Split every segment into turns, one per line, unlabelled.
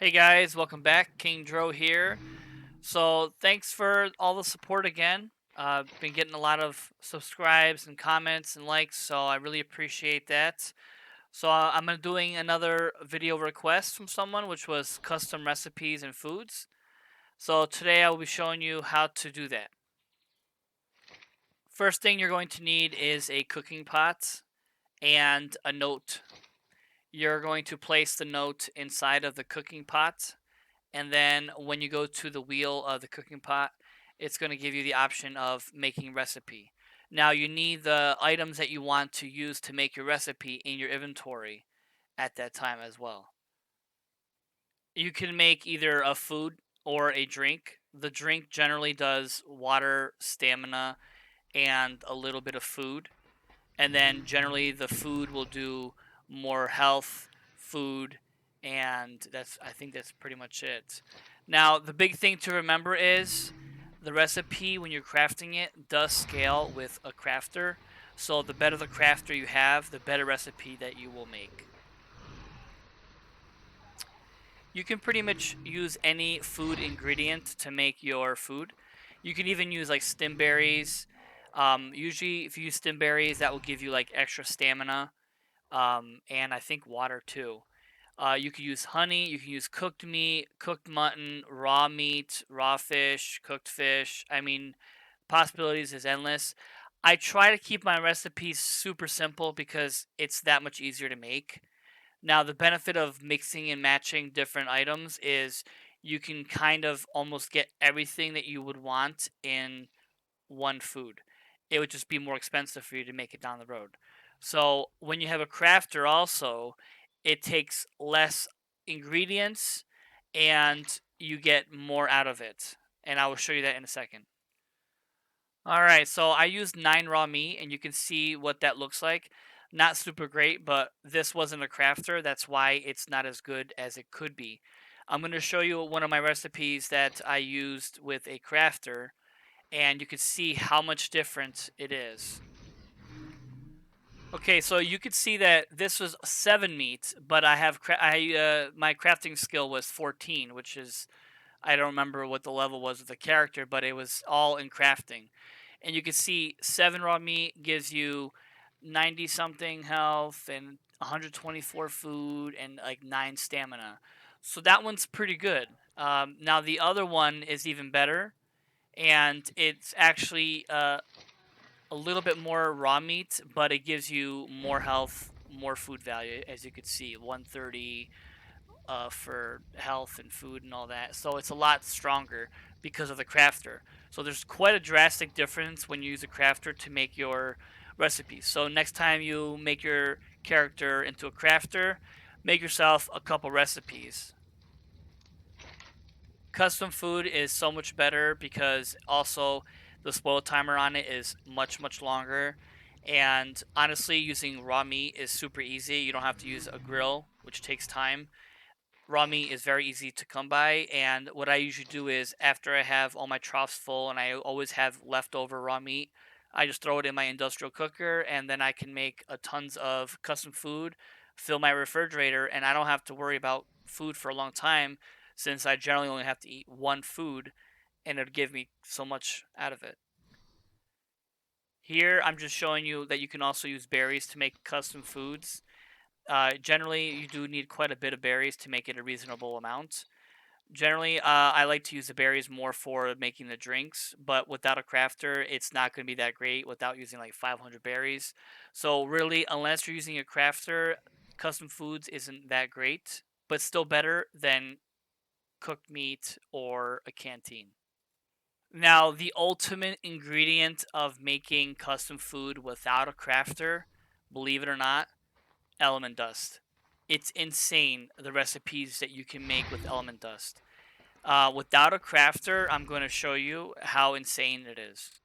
Hey guys, welcome back. King Dro here. So thanks for all the support again. Been getting a lot of subscribes and comments and likes, so I really appreciate that. So I'm doing another video request from someone, which was custom recipes and foods. So today I will be showing you how to do that. First thing you're going to need is a cooking pot and a note. You're going to place the note inside of the cooking pot. And then when you go to the wheel of the cooking pot, it's going to give you the option of making recipe. Now you need the items that you want to use to make your recipe in your inventory at that time as well. You can make either a food or a drink. The drink generally does water, stamina, and a little bit of food. And then generally the food will do more health, food, and I think that's pretty much it. Now, the big thing to remember is the recipe when you're crafting it does scale with a crafter. So the better the crafter you have, the better recipe that you will make. You can pretty much use any food ingredient to make your food. You can even use like stim berries. Usually, if you use stim berries, that will give you like extra stamina, and I think water too. You can use honey, you can use cooked meat, cooked mutton, raw meat, raw fish, cooked fish. I mean, possibilities is endless. I try to keep my recipes super simple because it's that much easier to make. Now, the benefit of mixing and matching different items is you can kind of almost get everything that you would want in one food. It would just be more expensive for you to make it down the road. So when you have a crafter also, it takes less ingredients and you get more out of it. And I will show you that in a second. All right, so I used 9 raw meat and you can see what that looks like. Not super great, but this wasn't a crafter. That's why it's not as good as it could be. I'm going to show you one of my recipes that I used with a crafter and you can see how much different it is. Okay, so you could see that this was 7 meat, but my crafting skill was 14, which is I don't remember what the level was of the character, but it was all in crafting. And you can see 7 raw meat gives you 90 something health and 124 food and like 9 stamina. So that one's pretty good. Now the other one is even better, and it's actually a little bit more raw meat, but it gives you more health, more food value, as you could see, 130 for health and food and all that. So it's a lot stronger because of the crafter. So there's quite a drastic difference when you use a crafter to make your recipes. So next time you make your character into a crafter, make yourself a couple recipes. Custom food is so much better because also the spoil timer on it is much longer. And honestly, using raw meat is super easy. You don't have to use a grill, which takes time. Raw meat is very easy to come by, and what I usually do is after I have all my troughs full and I always have leftover raw meat, I just throw it in my industrial cooker and then I can make a tons of custom food, fill my refrigerator, and I don't have to worry about food for a long time since I generally only have to eat one food and it'll give me so much out of it. Here I'm just showing you that you can also use berries to make custom foods. Generally, you do need quite a bit of berries to make it a reasonable amount. Generally, I like to use the berries more for making the drinks, but without a crafter, it's not going to be that great without using like 500 berries. So really, unless you're using a crafter, custom foods isn't that great, but still better than cooked meat or a canteen. Now, the ultimate ingredient of making custom food without a crafter, believe it or not, element dust. It's insane the recipes that you can make with element dust. Without a crafter, I'm going to show you how insane it is.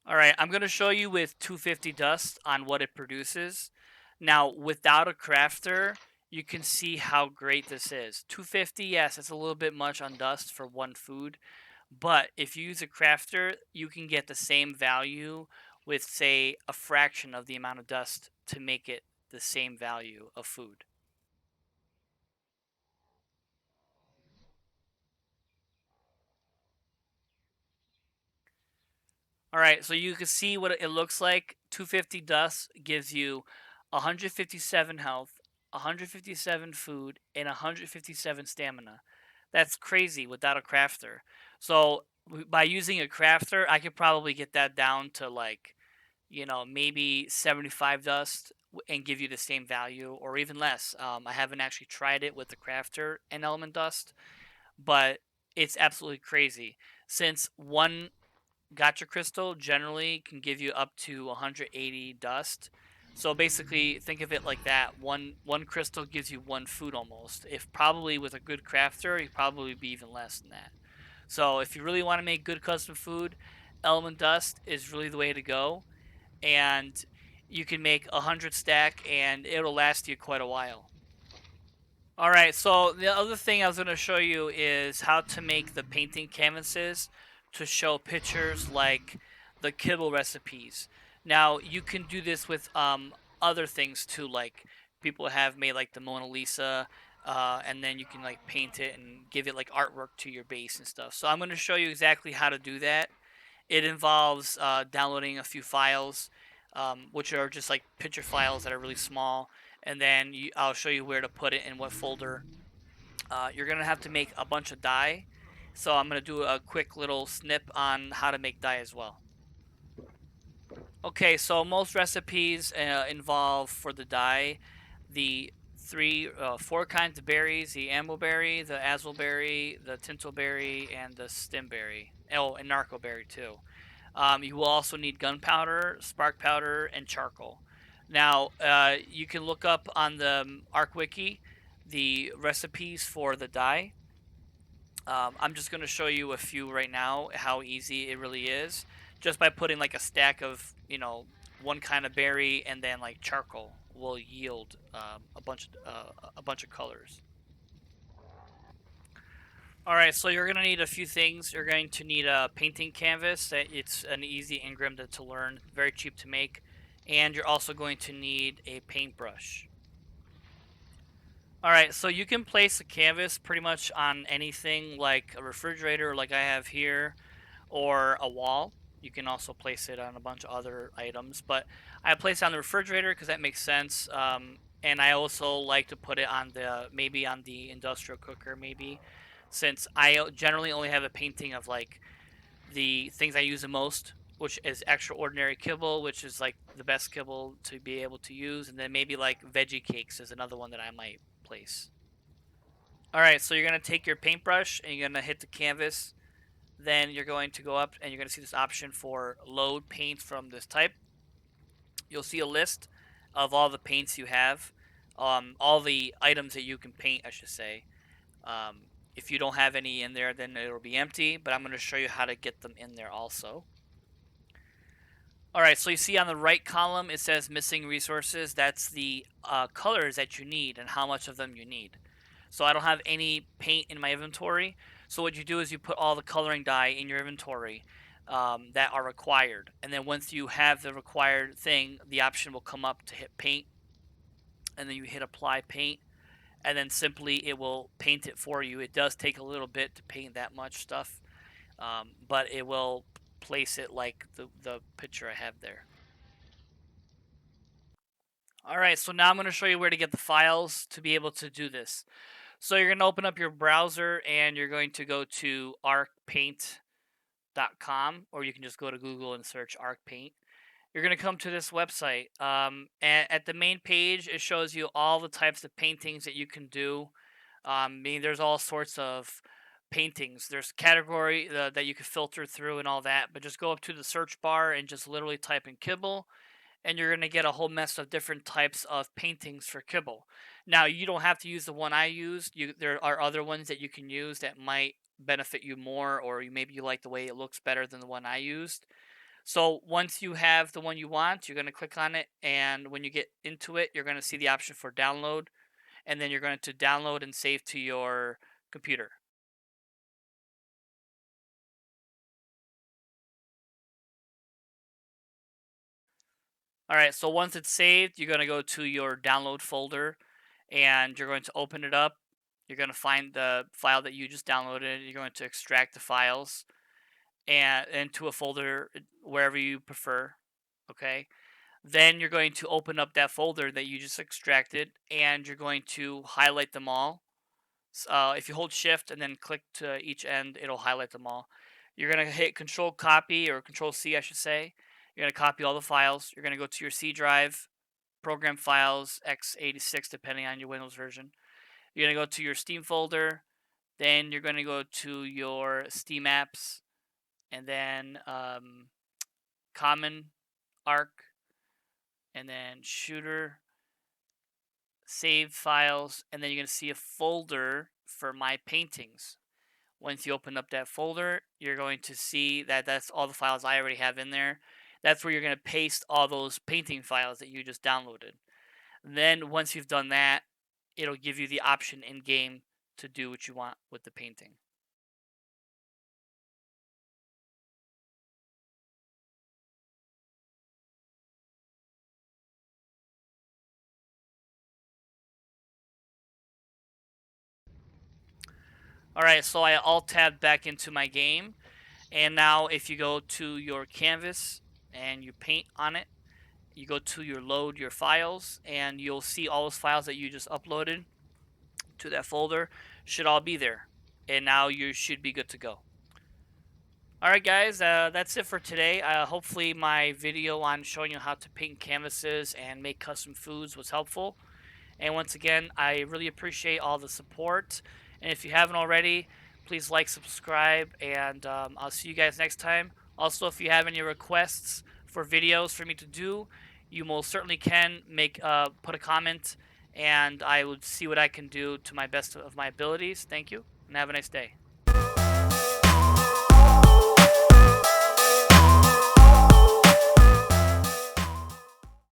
All right, I'm going to show you with 250 dust on what it produces. Now, without a crafter, you can see how great this is. 250, yes, it's a little bit much on dust for one food, But if you use a crafter, you can get the same value with, say, a fraction of the amount of dust to make it the same value of food. All right, so you can see what it looks like. 250 dust gives you 157 health, 157 food, and 157 stamina. That's crazy without a crafter. So by using a crafter, I could probably get that down to like, maybe 75 dust and give you the same value or even less. I haven't actually tried it with the crafter and element dust, but it's absolutely crazy since one Gotcha Crystal generally can give you up to 180 dust. So basically, think of it like that. One crystal gives you one food almost. If probably with a good crafter, you probably be even less than that. So if you really want to make good custom food, Element Dust is really the way to go. And you can make 100 stack, and it'll last you quite a while. All right, so the other thing I was going to show you is how to make the painting canvases to show pictures like the kibble recipes. Now, you can do this with other things too, like people have made like the Mona Lisa, and then you can like paint it and give it like artwork to your base and stuff. So I'm going to show you exactly how to do that. It involves downloading a few files, which are just like picture files that are really small, and then I'll show you where to put it in what folder. You're gonna have to make a bunch of dye, so I'm gonna do a quick little snip on how to make dye as well. Okay, so most recipes involve for the dye the four kinds of berries: the ambleberry, the azulberry, the tintelberry, and the stimberry. Oh, and narcoberry too. You will also need gunpowder, spark powder, and charcoal. Now, you can look up on the ArcWiki the recipes for the dye. I'm just going to show you a few right now, how easy it really is, just by putting like a stack of, one kind of berry and then like charcoal will yield a bunch of colors. All right, so you're going to need a few things. You're going to need a painting canvas. It's an easy engram to learn, very cheap to make. And you're also going to need a paintbrush. All right, so you can place a canvas pretty much on anything like a refrigerator like I have here or a wall. You can also place it on a bunch of other items, but I place it on the refrigerator because that makes sense. And I also like to put it on maybe on the industrial cooker, maybe, since I generally only have a painting of like the things I use the most, which is extraordinary kibble, which is like the best kibble to be able to use, and then maybe like veggie cakes is another one that I might place. All right, so you're gonna take your paintbrush and you're gonna hit the canvas. Then you're going to go up and you're gonna see this option for load paint from this type. You'll see a list of all the paints you have, all the items that you can paint, I should say. Um, if you don't have any in there, then it'll be empty, but I'm going to show you how to get them in there also. All right, so you see on the right column, it says missing resources. That's the colors that you need and how much of them you need. So I don't have any paint in my inventory. So what you do is you put all the coloring dye in your inventory that are required. And then once you have the required thing, the option will come up to hit paint. And then you hit apply paint. And then simply it will paint it for you. It does take a little bit to paint that much stuff. But it will place it like the picture I have there. All right, so now I'm going to show you where to get the files to be able to do this. So you're going to open up your browser and you're going to go to arcpaint.com, or you can just go to Google and search arcpaint. You're going to come to this website. And at the main page, it shows you all the types of paintings that you can do. There's all sorts of paintings. There's category that you can filter through and all that, but just go up to the search bar and just literally type in kibble and you're going to get a whole mess of different types of paintings for kibble. Now, you don't have to use the one I used. There are other ones that you can use that might benefit you more, or maybe you like the way it looks better than the one I used. So once you have the one you want, you're going to click on it, and when you get into it, you're going to see the option for download, and then you're going to download and save to your computer. All right, so once it's saved, you're going to go to your download folder and you're going to open it up. You're going to find the file that you just downloaded. You're going to extract the files and into a folder wherever you prefer. Okay. Then you're going to open up that folder that you just extracted and you're going to highlight them all. If you hold shift and then click to each end, it'll highlight them all. You're going to hit control copy or control C, I should say. You're going to copy all the files. You're going to go to your C drive, program files, x86, depending on your Windows version. You're going to go to your Steam folder. Then you're going to go to your Steam apps and then common, arc, and then shooter, save files, and then you're going to see a folder for my paintings. Once you open up that folder, you're going to see that that's all the files I already have in there. That's where you're going to paste all those painting files that you just downloaded. Then once you've done that, it'll give you the option in game to do what you want with the painting. All right, so I alt tabbed back into my game, and now if you go to your canvas and you paint on it, you go to your load your files, and you'll see all those files that you just uploaded to that folder should all be there, and now you should be good to go. All right, guys, that's it for today. Hopefully my video on showing you how to paint canvases and make custom foods was helpful. And once again, I really appreciate all the support. And if you haven't already, please like, subscribe, and I'll see you guys next time. Also, if you have any requests for videos for me to do, you most certainly can put a comment, and I would see what I can do to my best of my abilities. Thank you, and have a nice day.